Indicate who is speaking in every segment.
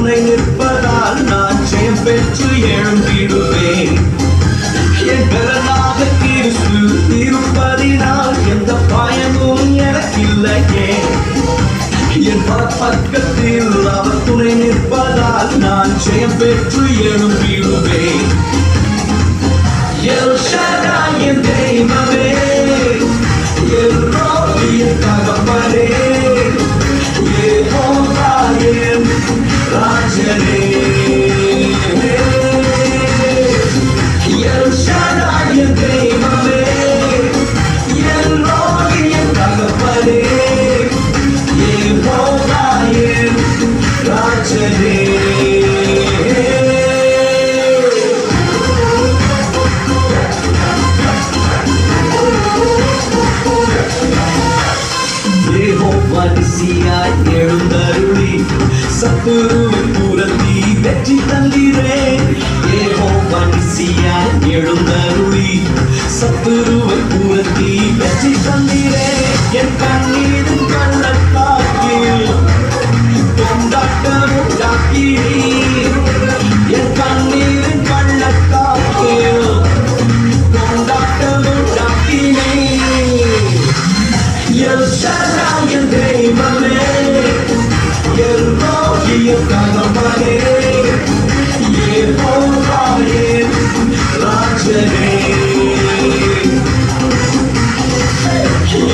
Speaker 1: துணை நிற்பதால் நான் ஜெயம் பெற்று எழும்பிடுவேன். என் பலனாக கிறிஸ்து இருப்பதினால் எந்த பயமும் எனக்கில்லையே. என் பக்கத்தில் அவர் துணை நிற்பதால் நான் ஜெயம் பெற்று எழும்பிடுவேன். எல் ஷடாய் என் தெய்வமே, எல் ரோஹி என் தகப்பனே, யெகோவா என் ராஜனே. எல் ஷடாய் என் தெய்வமே, எல் ரோஹி என் தகப்பனே, யெகோவா என் ராஜனே. மனுஷியாய் எழுந்தருளி சத்துருவை புரத்தி வெற்றி தந்தீரே. மனுஷியாய் எழுந்தருளி சத்துருவை புரத்தி வெற்றி தந்தீரே. என் கண்ணீரின் கள்ளத்தாக்கில் கொண்டாட்டம் உண்டாக்கினீர். என் கண்ணீரின் கள்ளத்தாக்கில் கொண்டாட்டம் உண்டாக்கினீர். எல் ஷடாய் என் தெய்வமே, எல் ரோஹி என் தகப்பனே, யெகோவா என் ராஜனே.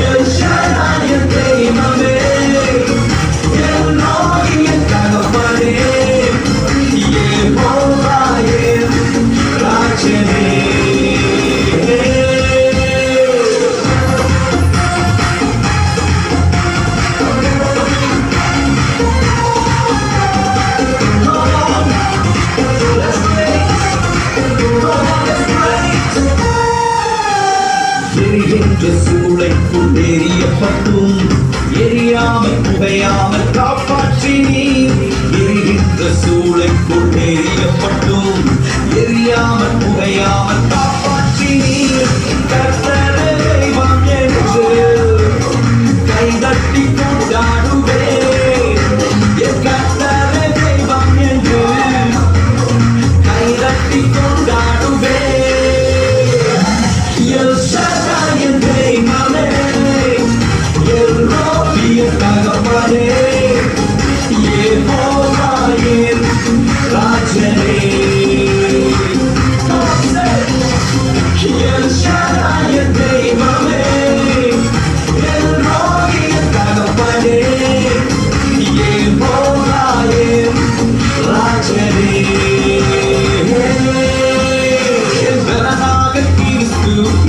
Speaker 1: எல் ஷடாய் என் தெய்வமே, எல் ரோஹி என் தகப்பனே, யெகோவா என் ராஜனே. எரிகின்ற சூளைக்குள் எரியப்பட்டும் எரியாமல் புகையாமல் காப்பாற்றினீர். எரிகின்ற சூளைக்குள் எரியப்பட்டும் எரியாமல் புகையாமல் காப்பாற்றினீர். கர்த்தரே தெய்வம் என்று கைதட்டி கொண்டாடுவேன். என் கர்த்தரே தெய்வம் என்று கைதட்டி கொண்டாடுவேன். எல் ஷடாய் என் தெய்வமே, எல் ரோஹி என் தகப்பனே, யெகோவா என் ராஜனே. எல் ஷடாய் என் தெய்வமே, எல் ரோஹி என் தகப்பனே, யெகோவா என் ராஜனே.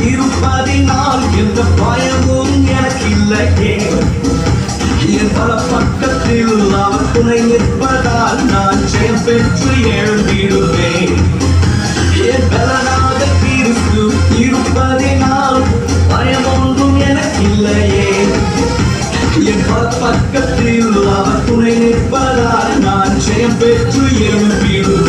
Speaker 1: இருப்பதினால் எந்த பயமும் எனக்கில்லையே. என் பல பக்கத்தில் அவர் துணை நிற்பதால் நான் ஜெயம் பெற்று எழும்பிடுவேன். என் பலனாக கிறிஸ்து இருப்பதினால் பயம் ஒன்றும் எனக்கில்லையே. என் பல பக்கத்தில் அவர் துணை நிற்பதால் நான் ஜெயம் பெற்று எழும்பிடுவேன்.